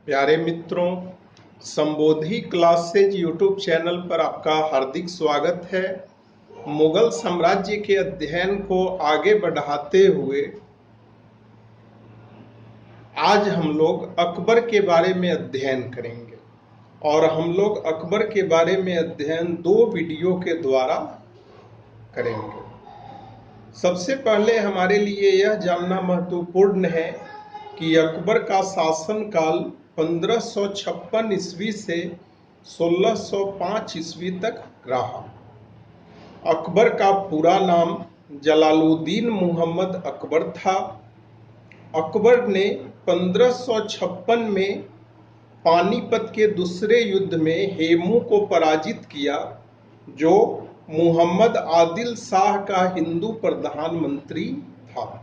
प्यारे मित्रों, संबोधि classes YouTube channel पर आपका हार्दिक स्वागत है। मुगल साम्राज्य के अध्ययन को आगे बढ़ाते हुए आज हम लोग अकबर के बारे में अध्ययन करेंगे और हम लोग अकबर के बारे में अध्ययन 2 वीडियो के द्वारा करेंगे। सबसे पहले हमारे लिए यह जानना महत्वपूर्ण है कि अकबर का शासनकाल 1556 ईस्वी से 1605 ईस्वी तक रहा। अकबर का पूरा नाम जलालुद्दीन मुहम्मद अकबर था। अकबर ने 1556 में पानीपत के दूसरे युद्ध में हेमू को पराजित किया, जो मुहम्मद आदिल शाह का हिंदू प्रधानमंत्री था।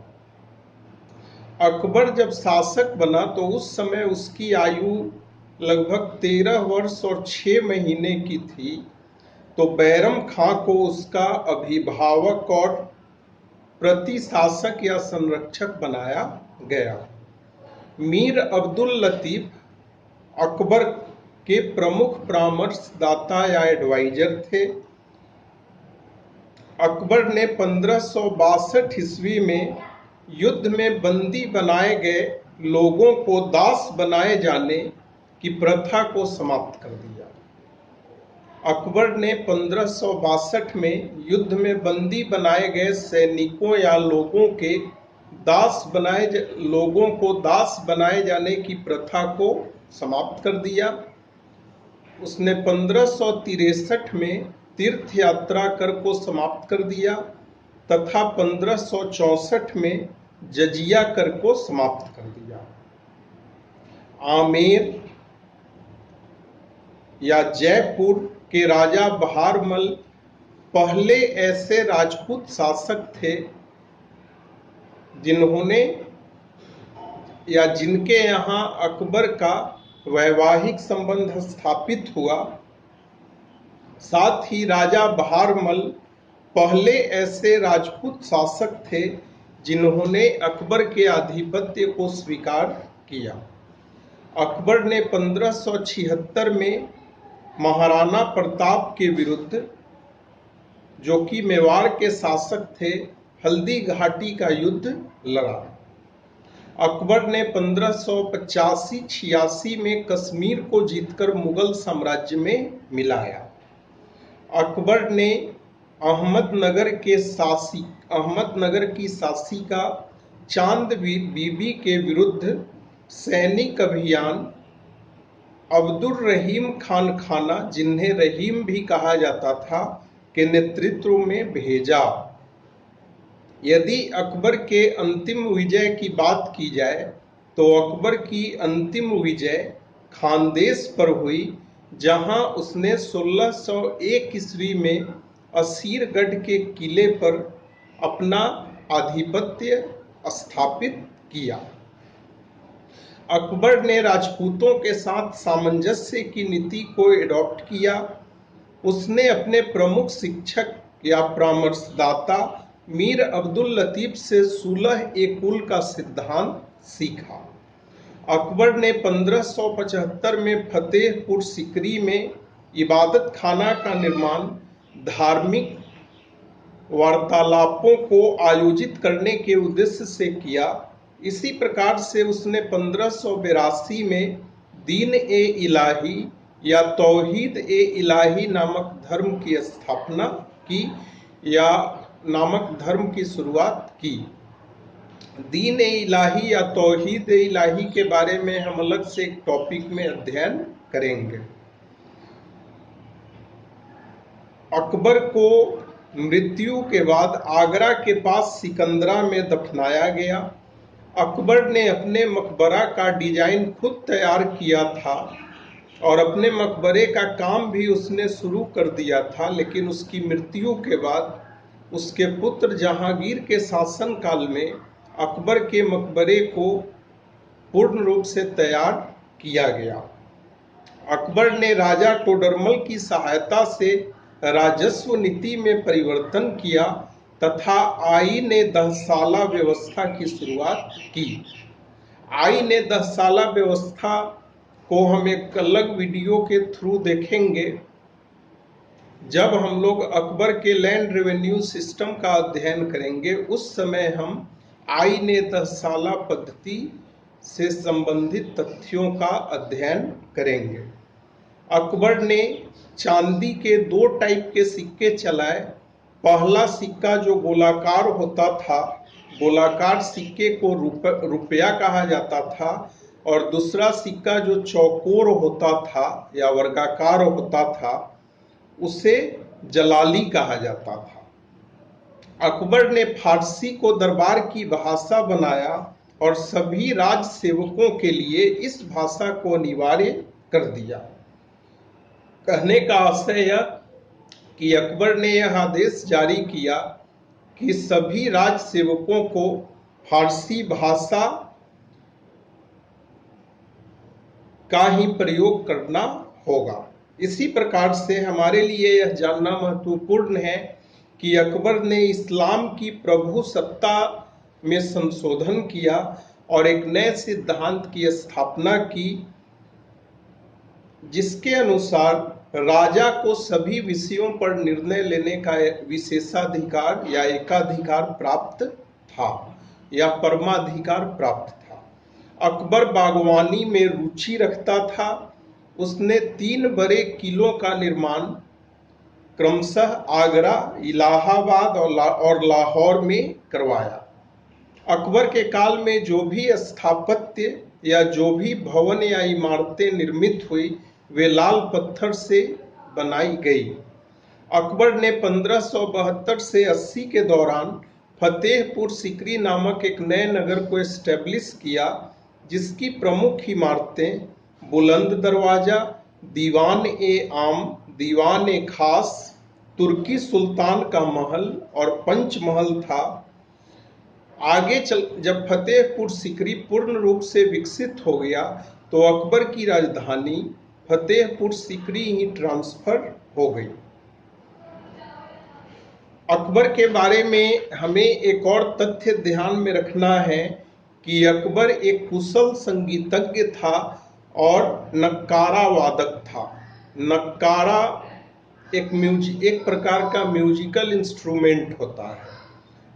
अकबर जब शासक बना तो उस समय उसकी आयु लगभग 13 वर्ष और 6 महीने की थी। तो बैरम खां को उसका अभिभावक और प्रतिशासक या संरक्षक बनाया गया। मीर अब्दुल लतीफ अकबर के प्रमुख परामर्शदाता या एडवाइजर थे। अकबर ने 1562 ईस्वी में युद्ध में बंदी बनाए गए लोगों को दास बनाए जाने की प्रथा को समाप्त कर दिया। अकबर ने 1562 में युद्ध में बंदी बनाए गए सैनिकों या लोगों को दास बनाए जाने की प्रथा को समाप्त कर दिया। उसने 1563 में तीर्थ यात्रा कर को समाप्त कर दिया तथा 1564 में जजिया कर को समाप्त कर दिया। आमेर या जयपुर के राजा बहारमल पहले ऐसे राजपूत शासक थे जिन्होंने या जिनके यहाँ अकबर का वैवाहिक संबंध स्थापित हुआ। साथ ही राजा बहारमल पहले ऐसे राजपूत शासक थे जिन्होंने अकबर के आधिपत्य को स्वीकार किया। अकबर ने 1576 में महाराणा प्रताप के विरुद्ध, जो कि मेवाड़ के शासक थे, हल्दी घाटी का युद्ध लड़ा। अकबर ने 1585-86 में कश्मीर को जीतकर मुगल साम्राज्य में मिलाया। अकबर ने अहमदनगर की शासिका चांद बीबी के विरुद्ध सैनिक अभियान अब्दुल रहीम खान खाना, जिन्हें रहीम भी कहा जाता था, के नेतृत्व में भेजा। यदि अकबर के अंतिम विजय की बात की जाए तो अकबर की अंतिम विजय खानदेश पर हुई, जहां उसने 1601 ईस्वी में असीरगढ़ के किले पर अपना आधिपत्य स्थापित किया। अकबर ने राजपूतों के साथ सामंजस्य की नीति को एडॉप्ट किया। उसने अपने प्रमुख शिक्षक या परामर्शदाता मीर अब्दुल लतीफ से सुलह-ए-कुल का सिद्धांत सीखा। अकबर ने 1575 में फतेहपुर सिकरी में इबादत खाना का निर्माण धार्मिक वार्तालापों को आयोजित करने के उद्देश्य से किया। इसी प्रकार से उसने 1582 में दीन-ए-इलाही या तौहीद-ए-इलाही नामक धर्म की स्थापना की या नामक धर्म की शुरुआत की। दीन-ए-इलाही या तौहीद-ए-इलाही के बारे में हम अलग से एक टॉपिक में अध्ययन करेंगे। अकबर को मृत्यु के बाद आगरा के पास सिकंदरा में दफनाया गया। अकबर ने अपने मकबरा का डिजाइन खुद तैयार किया था और अपने मकबरे का काम भी उसने शुरू कर दिया था, लेकिन उसकी मृत्यु के बाद उसके पुत्र जहांगीर के शासनकाल में अकबर के मकबरे को पूर्ण रूप से तैयार किया गया। अकबर ने राजा टोडरमल की सहायता से राजस्व नीति में परिवर्तन किया तथा आईन-ए-दहसाला व्यवस्था की शुरुआत की। आईन-ए-दहसाला व्यवस्था को हम एक अलग वीडियो के थ्रू देखेंगे। जब हम लोग अकबर के लैंड रेवेन्यू सिस्टम का अध्ययन करेंगे उस समय हम आईने दहसाला पद्धति से संबंधित तथ्यों का अध्ययन करेंगे। अकबर ने चांदी के 2 टाइप के सिक्के चलाए। पहला सिक्का जो गोलाकार होता था, गोलाकार सिक्के को रुपया कहा जाता था, और दूसरा सिक्का जो चौकोर होता था या वर्गाकार होता था उसे जलाली कहा जाता था। अकबर ने फारसी को दरबार की भाषा बनाया और सभी राज सेवकों के लिए इस भाषा को अनिवार्य कर दिया। कहने का आशय यह कि अकबर ने यह आदेश जारी किया कि सभी राज सेवकों को फारसी भाषा का ही प्रयोग करना होगा। इसी प्रकार से हमारे लिए यह जानना महत्वपूर्ण है कि अकबर ने इस्लाम की प्रभु सत्ता में संशोधन किया और एक नए सिद्धांत की स्थापना की, जिसके अनुसार राजा को सभी विषयों पर निर्णय लेने का विशेषाधिकार या एकाधिकार प्राप्त था या परमाधिकार प्राप्त था। अकबर बागवानी में रुचि रखता था। उसने 3 बड़े किलों का निर्माण क्रमशः आगरा, इलाहाबाद और लाहौर में करवाया। अकबर के काल में जो भी स्थापत्य या जो भी भवन या इमारतें निर्मित हुई वे लाल पत्थर से बनाई गई। अकबर ने 1572 से 80 के दौरान फतेहपुर सीकरी नामक एक नए नगर को एस्टेब्लिश किया, जिसकी प्रमुख इमारतें बुलंद दरवाजा, दीवान ए आम, दीवान ए खास, तुर्की सुल्तान का महल और पंचमहल था। आगे जब फतेहपुर सीकरी पूर्ण रूप से विकसित हो गया तो अकबर की राजधानी फतेहपुर सीकरी ही ट्रांसफर हो गई। अकबर के बारे में हमें एक और तथ्य ध्यान में रखना है कि अकबर एक कुशल संगीतज्ञ था और नक्कारा वादक था। नक्कारा एक प्रकार का म्यूजिकल इंस्ट्रूमेंट होता है।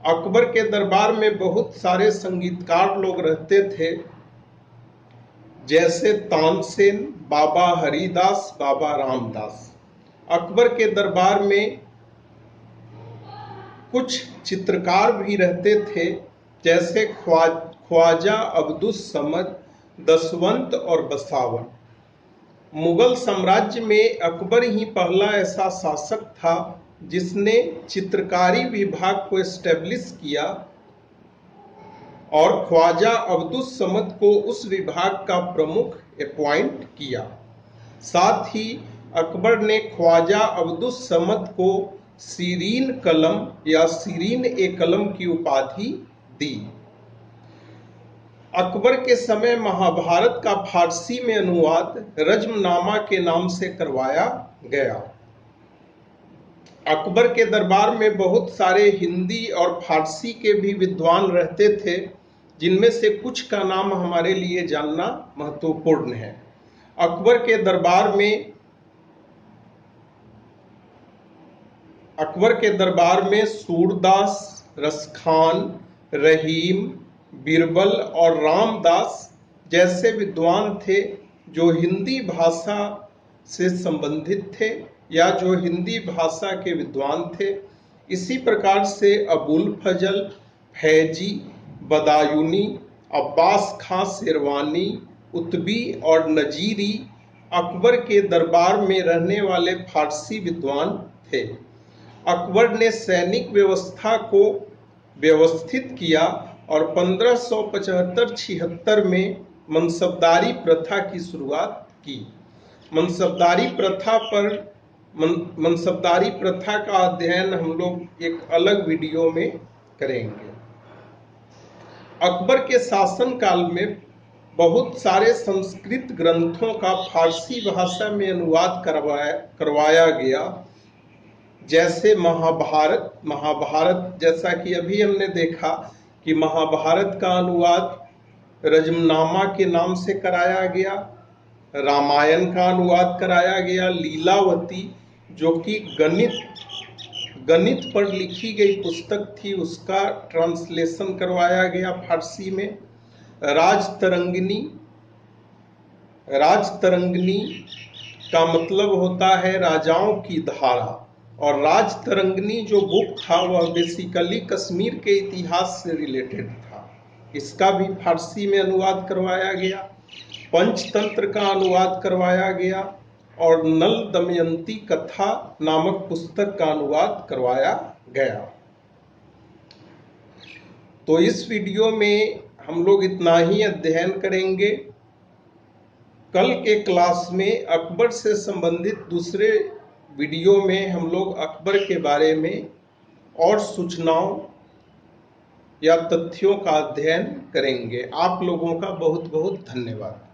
अकबर के दरबार में बहुत सारे संगीतकार लोग रहते थे, जैसे तानसेन, बाबा हरिदास, बाबा रामदास। अकबर के दरबार में कुछ चित्रकार भी रहते थे, जैसे ख्वाजा अब्दुस समद, दसवंत और बसावन। मुगल साम्राज्य में अकबर ही पहला ऐसा शासक था जिसने चित्रकारी विभाग को एस्टेब्लिश किया और ख्वाजा अब्दुस समद को उस विभाग का प्रमुख अपॉइंट किया। साथ ही अकबर ने ख्वाजा अब्दुस समद को सीरीन कलम या सीरीन ए कलम की उपाधि दी। अकबर के समय महाभारत का फारसी में अनुवाद रज्मनामा के नाम से करवाया गया। अकबर के दरबार में बहुत सारे हिंदी और फारसी के भी विद्वान रहते थे, जिनमें से कुछ का नाम हमारे लिए जानना महत्वपूर्ण है। अकबर के दरबार में सूरदास, रसखान, रहीम, बीरबल और रामदास जैसे विद्वान थे जो हिंदी भाषा से संबंधित थे या जो हिंदी भाषा के विद्वान थे। इसी प्रकार से अबुल फजल, फैजी, बदायूनी, अब्बास खां शेरवानी, उतबी और नजीरी अकबर के दरबार में रहने वाले फारसी विद्वान थे। अकबर ने सैनिक व्यवस्था को व्यवस्थित किया और 1575-76 में मनसबदारी प्रथा की शुरुआत की। मनसबदारी प्रथा का अध्ययन हम लोग एक अलग वीडियो में करेंगे। अकबर के शासन काल में बहुत सारे संस्कृत ग्रंथों का फारसी भाषा में अनुवाद करवाया गया, जैसे महाभारत जैसा कि अभी हमने देखा कि महाभारत का अनुवाद रज्मनामा के नाम से कराया गया। रामायण का अनुवाद कराया गया, लीलावती जो कि गणित पर लिखी गई पुस्तक थी उसका ट्रांसलेशन करवाया गया फारसी में। राजतरंगिणी, राजतरंगिणी का मतलब होता है राजाओं की धारा, और राजतरंगिणी जो बुक था वह बेसिकली कश्मीर के इतिहास से रिलेटेड था, इसका भी फारसी में अनुवाद करवाया गया। पंचतंत्र का अनुवाद करवाया गया और नल दमयंती कथा नामक पुस्तक का अनुवाद करवाया गया। तो इस वीडियो में हम लोग इतना ही अध्ययन करेंगे। कल के क्लास में अकबर से संबंधित दूसरे वीडियो में हम लोग अकबर के बारे में और सूचनाओं या तथ्यों का अध्ययन करेंगे। आप लोगों का बहुत बहुत धन्यवाद।